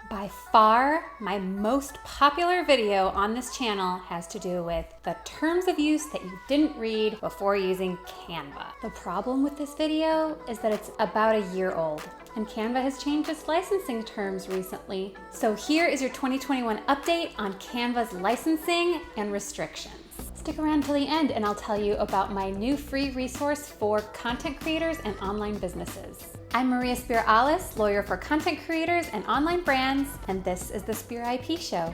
By far, my most popular video on this channel has to do with the terms of use that you didn't read before using Canva. The problem with this video is that it's about a year old, and Canva has changed its licensing terms recently. So here is your 2021 update on Canva's licensing and restrictions. Stick around till the end and I'll tell you about my new free resource for content creators and online businesses. I'm Maria Spear-Allis, lawyer for content creators and online brands, and this is the Spear IP Show.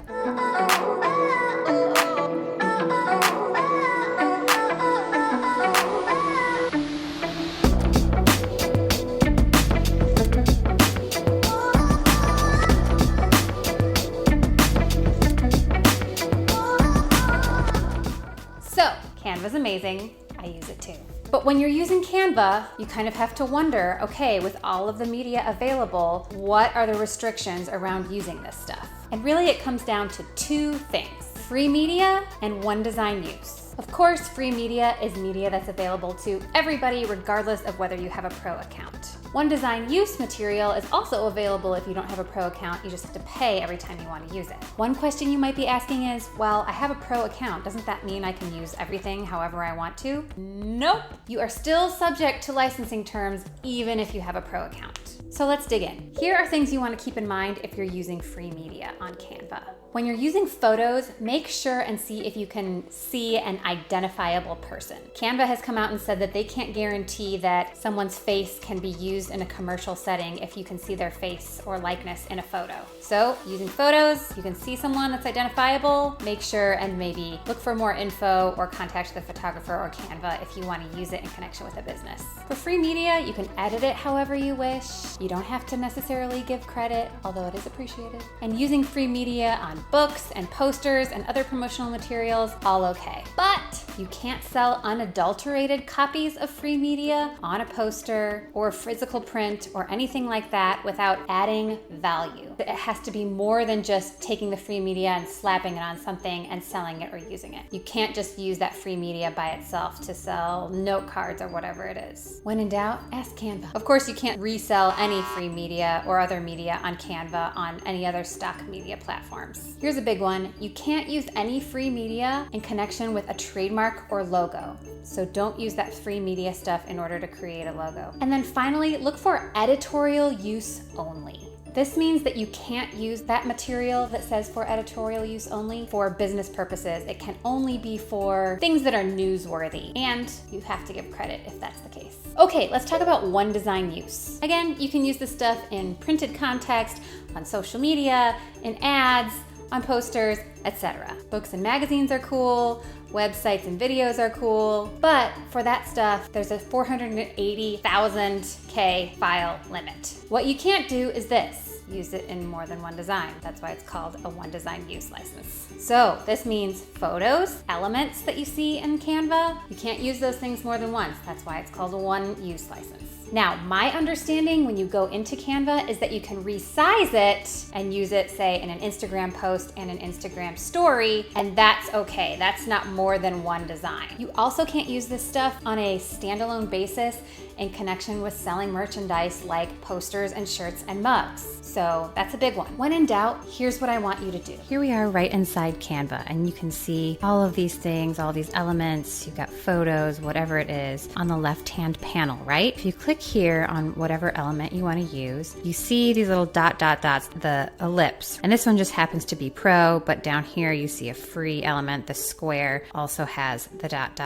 So, Canva's amazing. I use it too. But when you're using Canva, you kind of have to wonder, okay, with all of the media available, what are the restrictions around using this stuff? And really it comes down to two things: free media and one design use. Of course, free media is media that's available to everybody regardless of whether you have a pro account. One design use material is also available if you don't have a pro account, you just have to pay every time you want to use it. One question you might be asking is, well, I have a pro account, doesn't that mean I can use everything however I want to? Nope, you are still subject to licensing terms even if you have a pro account. So let's dig in. Here are things you want to keep in mind if you're using free media on Canva. When you're using photos, make sure and see if you can see an identifiable person. Canva has come out and said that they can't guarantee that someone's face can be used in a commercial setting if you can see their face or likeness in a photo. So using photos, you can see someone that's identifiable, make sure and maybe look for more info or contact the photographer or Canva if you want to use it in connection with a business. For free media, you can edit it however you wish. You don't have to necessarily give credit, although it is appreciated. And using free media on books and posters and other promotional materials, all okay. But you can't sell unadulterated copies of free media on a poster or physical print or anything like that without adding value. It has to be more than just taking the free media and slapping it on something and selling it or using it. You can't just use that free media by itself to sell note cards or whatever it is. When in doubt, ask Canva. Of course, you can't resell any free media or other media on Canva on any other stock media platforms. Here's a big one. You can't use any free media in connection with a trademark or logo. So don't use that free media stuff in order to create a logo. And then finally, look for editorial use only. This means that you can't use that material that says for editorial use only for business purposes. It can only be for things that are newsworthy, and you have to give credit if that's the case. Okay, let's talk about one design use. Again, you can use this stuff in printed context, on social media, in ads, on posters, etc. Books and magazines are cool, websites and videos are cool, but for that stuff, there's a 480,000K file limit. What you can't do is this: use it in more than one design. That's why it's called a one design use license. So this means photos, elements that you see in Canva, you can't use those things more than once. That's why it's called a one use license. Now, my understanding when you go into Canva is that you can resize it and use it, say, in an Instagram post and an Instagram story, and that's okay. That's not more than one design. You also can't use this stuff on a standalone basis in connection with selling merchandise like posters and shirts and mugs. So that's a big one. When in doubt, here's what I want you to do. Here we are right inside Canva, and you can see all of these things, all these elements. You've got photos, whatever it is, on the left-hand panel, right? If you click here on whatever element you want to use, you see these little dots, the ellipse. And this one just happens to be pro, but down here you see a free element. The square also has the dot.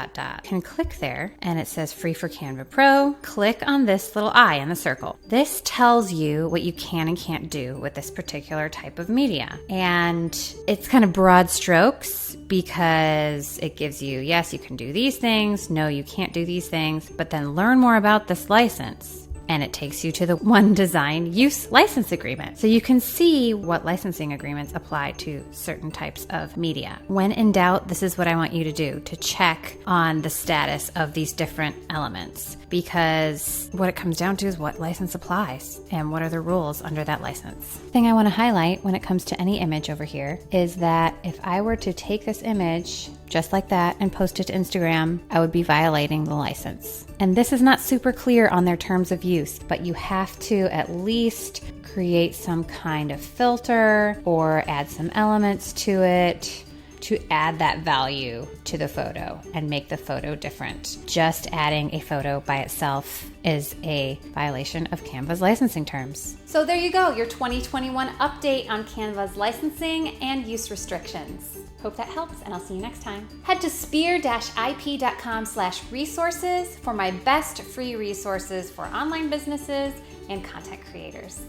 You can click there, and it says free for Canva Pro. Click on this little eye in the circle. This tells you what you can and can't do with this particular type of media. And it's kind of broad strokes because it gives you, yes, you can do these things, no, you can't do these things, but then learn more about this license. And it takes you to the one design use license agreement. So you can see what licensing agreements apply to certain types of media. When in doubt, this is what I want you to do to check on the status of these different elements. because what it comes down to is what license applies and what are the rules under that license. Thing I want to highlight when it comes to any image over here is that if I were to take this image just like that and post it to Instagram, I would be violating the license. And this is not super clear on their terms of use, but you have to at least create some kind of filter or add some elements to it to add that value to the photo and make the photo different. Just adding a photo by itself is a violation of Canva's licensing terms. So there you go, your 2021 update on Canva's licensing and use restrictions. Hope that helps, and I'll see you next time. Head to spear-ip.com/resources for my best free resources for online businesses and content creators.